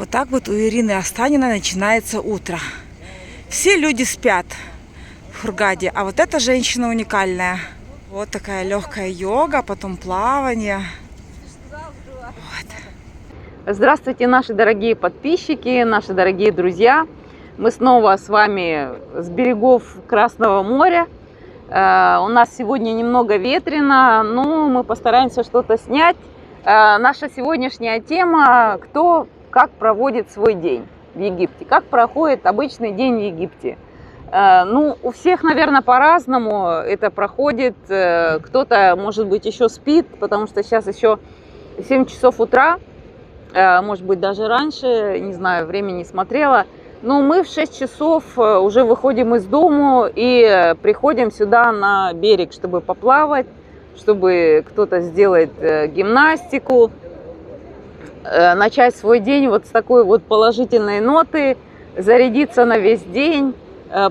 Вот так вот у Ирины Останиной начинается утро. Все люди спят в Хургаде, а вот эта женщина уникальная. Вот такая легкая йога, потом плавание. Вот. Здравствуйте, наши дорогие подписчики, наши дорогие друзья. Мы снова с вами с берегов Красного моря. У нас сегодня немного ветрено, но мы постараемся что-то снять. Наша сегодняшняя тема – кто как проводит свой день в Египте, как проходит обычный день в Египте. Ну, у всех, наверное, по-разному это проходит. Кто-то, может быть, еще спит, потому что сейчас еще 7 часов утра, может быть, даже раньше, не знаю, время не смотрела. Но мы в 6 часов уже выходим из дому и приходим сюда на берег, чтобы поплавать, чтобы кто-то сделает гимнастику, начать свой день вот с такой вот положительной ноты, зарядиться на весь день,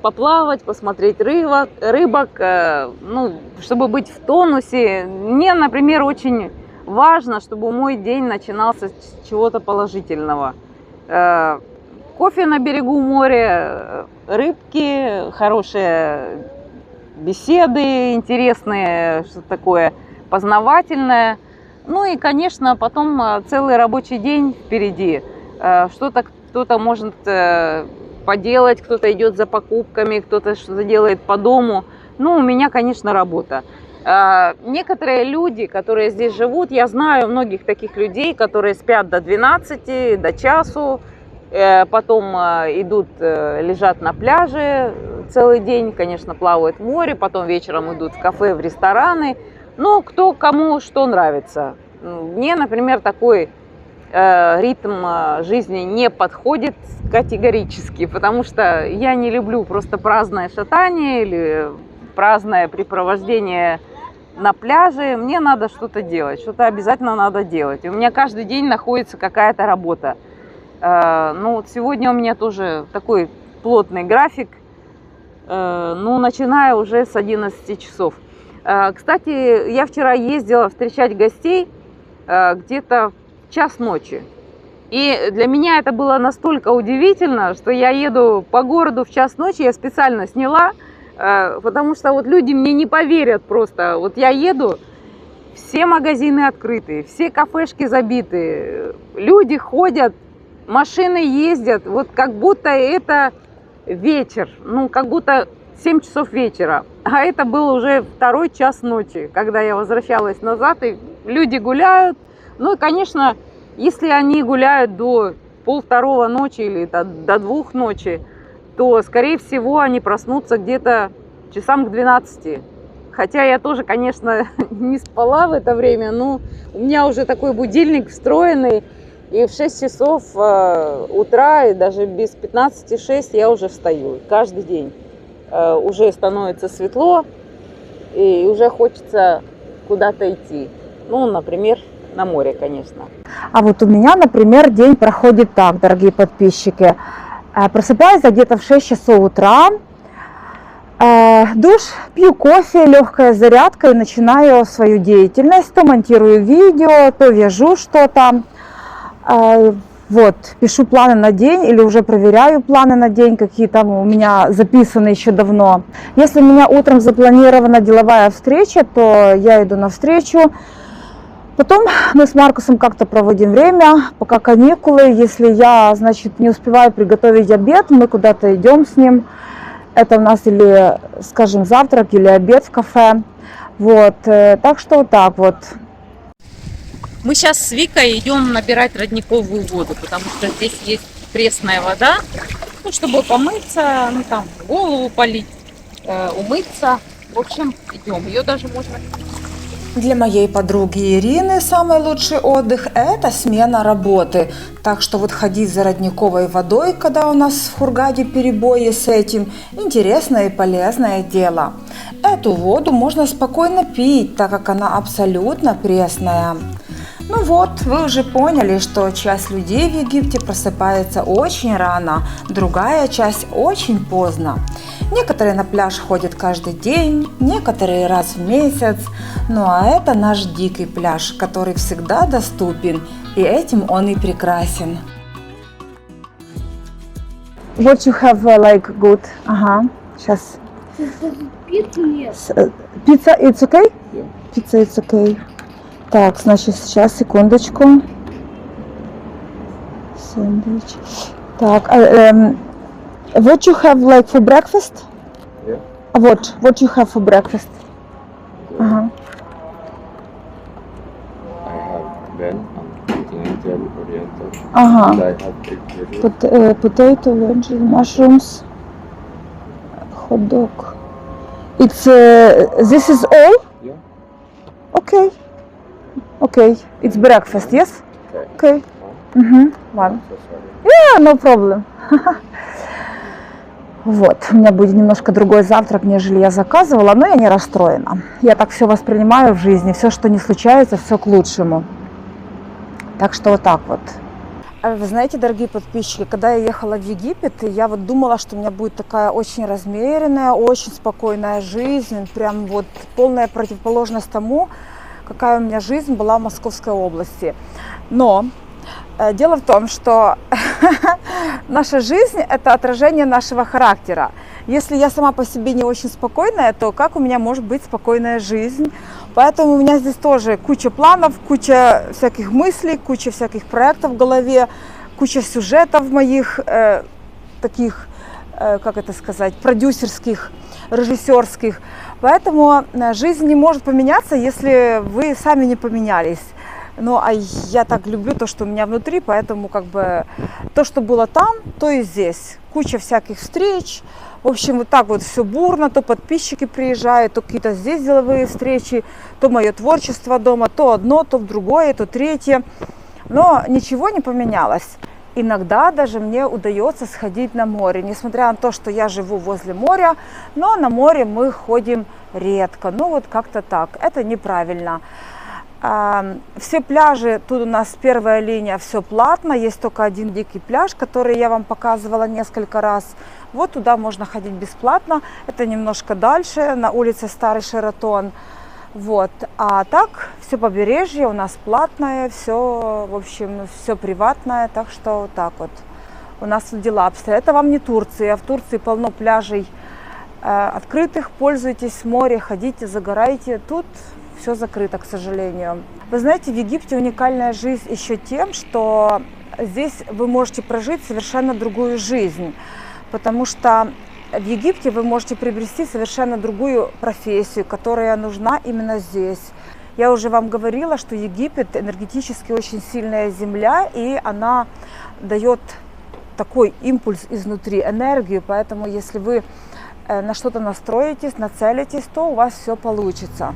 поплавать, посмотреть рыбок, ну, чтобы быть в тонусе. Мне, например, очень важно, чтобы мой день начинался с чего-то положительного. Кофе на берегу моря, рыбки, хорошие беседы интересные, что такое познавательное. Ну и, конечно, потом целый рабочий день впереди. Что-то кто-то может поделать, кто-то идет за покупками, кто-то что-то делает по дому. Ну, у меня, конечно, работа. Некоторые люди, которые здесь живут, я знаю многих таких людей, которые спят до 12, до часу, потом идут, лежат на пляже целый день, конечно, плавают в море, потом вечером идут в кафе, в рестораны. Ну, кто кому что нравится. Мне, например, такой ритм жизни не подходит категорически, потому что я не люблю просто праздное шатание или праздное препровождение на пляже. Мне надо что-то делать, что-то обязательно надо делать. У меня каждый день находится какая-то работа. Ну, вот сегодня у меня тоже такой плотный график, ну, начиная уже с 11 часов. Кстати, я вчера ездила встречать гостей где-то в час ночи. И для меня это было настолько удивительно, что я еду по городу в час ночи, я специально сняла, потому что вот люди мне не поверят просто. Вот я еду, все магазины открыты, все кафешки забиты, люди ходят, машины ездят, вот как будто это вечер, ну как будто 7 часов вечера, а это был уже 2 час ночи, когда я возвращалась назад, и люди гуляют. Ну и, конечно, если они гуляют до 1:30 ночи или до 2 ночи, то, скорее всего, они проснутся где-то часам к 12. Хотя я тоже, конечно, не спала в это время, но у меня уже такой будильник встроенный, и в 6 часов утра, и даже без 15:06 я уже встаю каждый день. Уже становится светло, и уже хочется куда-то идти. Ну, например, на море, конечно. А вот у меня, например, день проходит так, дорогие подписчики. Просыпаюсь где-то в 6 часов утра, душ, пью кофе, легкая зарядка и начинаю свою деятельность. То монтирую видео, то вяжу что-то. Вот, пишу планы на день или уже проверяю планы на день, какие там у меня записаны еще давно. Если у меня утром запланирована деловая встреча, то я иду на встречу. Потом мы с Маркусом как-то проводим время, пока каникулы. Если я, значит, не успеваю приготовить обед, мы куда-то идем с ним. Это у нас или, скажем, завтрак, или обед в кафе. Вот, так что вот так вот. Мы сейчас с Викой идем набирать родниковую воду, потому что здесь есть пресная вода, ну, чтобы помыться, ну, там, голову полить, умыться. В общем, идем. Ее даже можно... Для моей подруги Ирины самый лучший отдых – это смена работы. Так что вот ходить за родниковой водой, когда у нас в Хургаде перебои с этим, интересное и полезное дело. Эту воду можно спокойно пить, так как она абсолютно пресная. Ну вот, вы уже поняли, что часть людей в Египте просыпается очень рано, другая часть очень поздно. Некоторые на пляж ходят каждый день, некоторые раз в месяц. Ну а это наш дикий пляж, который всегда доступен, и этим он и прекрасен. what you have like good? Ага, сейчас. Пиццу нет. Pizza, it's okay? Yeah. Pizza, it's okay. Так, значит, сейчас, секундочку. Сэндвич. Так, what you have like for breakfast? Yeah. What you have for breakfast? Ага. I have Ben, continental, oriental. Ага. And I have egg burger. Potato, veggie, mushrooms, hot dog. It's this is all? Yeah. Okay. Okay. It's breakfast, yes? Okay. Okay. One. One. One. So sorry. Yeah, no problem. Вот, у меня будет немножко другой завтрак, нежели я заказывала, но я не расстроена. Я так все воспринимаю в жизни, все, что не случается, все к лучшему. Так что вот так вот. Вы знаете, дорогие подписчики, когда я ехала в Египет, я вот думала, что у меня будет такая очень размеренная, очень спокойная жизнь, прям вот полная противоположность тому, какая у меня жизнь была в Московской области. Но дело в том, что наша жизнь – это отражение нашего характера. Если я сама по себе не очень спокойная, то как у меня может быть спокойная жизнь? Поэтому у меня здесь тоже куча планов, куча всяких мыслей, куча всяких проектов в голове, куча сюжетов моих таких, как это сказать, продюсерских, режиссерских. Поэтому жизнь не может поменяться, если вы сами не поменялись. Ну, а я так люблю то, что у меня внутри, поэтому как бы то, что было там, то и здесь. Куча всяких встреч. В общем, вот так вот все бурно, то подписчики приезжают, то какие-то здесь деловые встречи, то мое творчество дома, то одно, то в другое, то третье. Но ничего не поменялось. Иногда даже мне удается сходить на море, несмотря на то, что я живу возле моря, но на море мы ходим редко. Ну вот как-то так, это неправильно. Все пляжи, тут у нас первая линия, все платно, есть только один дикий пляж, который я вам показывала несколько раз. Вот туда можно ходить бесплатно, это немножко дальше, на улице Старый Шератон. Вот. А так, все побережье у нас платное, все, в общем, все приватное, так что вот так вот у нас тут дела обстоят. Это вам не Турция, в Турции полно пляжей открытых, пользуйтесь море, ходите, загорайте, тут все закрыто, к сожалению. Вы знаете, в Египте уникальная жизнь еще тем, что здесь вы можете прожить совершенно другую жизнь, потому что в Египте вы можете приобрести совершенно другую профессию, которая нужна именно здесь. Я уже вам говорила, что Египет энергетически очень сильная земля, и она дает такой импульс изнутри, энергию, поэтому если вы на что-то настроитесь, нацелитесь, то у вас все получится.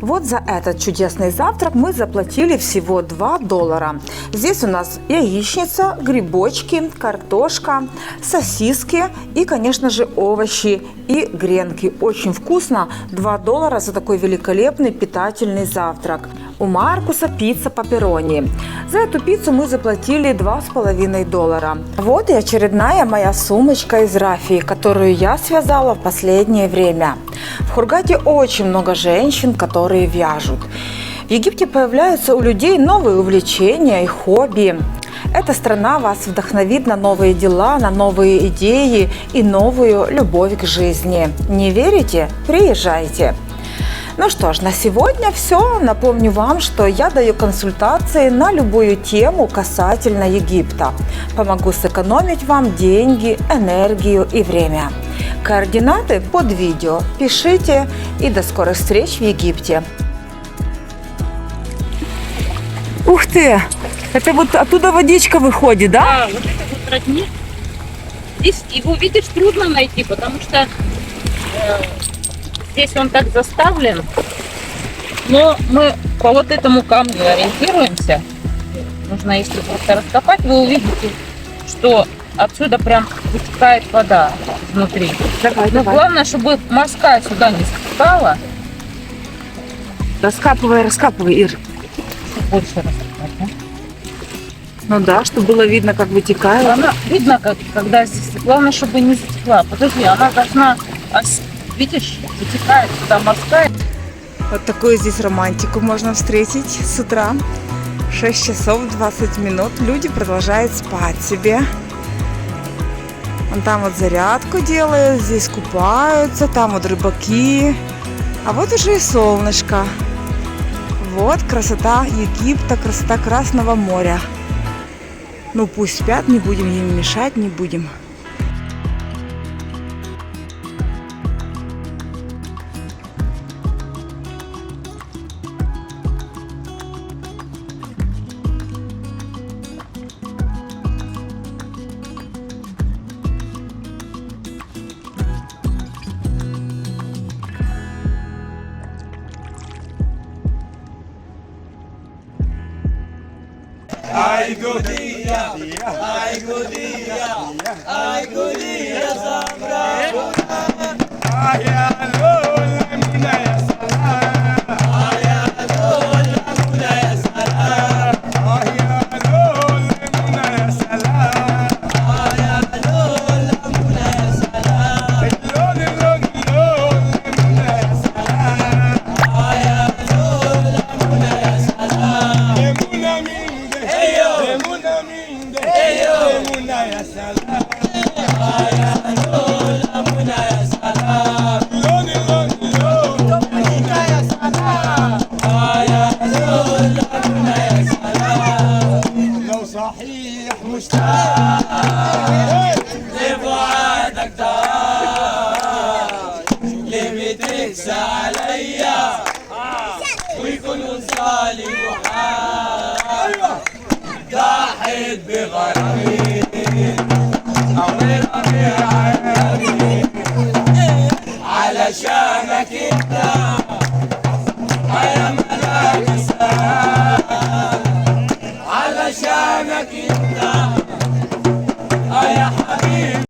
Вот за этот чудесный завтрак мы заплатили всего $2. Здесь у нас яичница, грибочки, картошка, сосиски и, конечно же, овощи и гренки. Очень вкусно. $2 за такой великолепный питательный завтрак. У Маркуса пицца пепперони. За эту пиццу мы заплатили $2,5. Вот и очередная моя сумочка из рафии, которую я связала в последнее время. В Хургаде очень много женщин, которые вяжут. В Египте появляются у людей новые увлечения и хобби. Эта страна вас вдохновит на новые дела, на новые идеи и новую любовь к жизни. Не верите? Приезжайте. Ну что ж, на сегодня все. Напомню вам, что я даю консультации на любую тему касательно Египта. Помогу сэкономить вам деньги, энергию и время. Координаты под видео. Пишите и до скорых встреч в Египте. Ух ты! Это вот оттуда водичка выходит, да? Да, вот это вот родник. Здесь его, видишь, трудно найти, потому что здесь он так заставлен. Но мы по вот этому камню ориентируемся. Нужно, если просто раскопать, вы увидите, что отсюда прям вытекает вода внутри. Давай, Но главное, чтобы морская сюда не стекала. Раскапывай, раскапывай, Ир. Больше раскопать, да? Ну да, чтобы было видно, как вытекает. Она видно, когда здесь. Главное, чтобы не затекла. Подожди, она должна, видишь, вытекает сюда морская. Вот такую здесь романтику можно встретить с утра. 6 часов 20 минут. Люди продолжают спать себе. Вон там вот зарядку делают, здесь купаются, там вот рыбаки. А вот уже и солнышко. Вот красота Египта, красота Красного моря. Ну пусть спят, не будем им мешать, не будем. علشانك انت يا ملاك السلام علشانك انت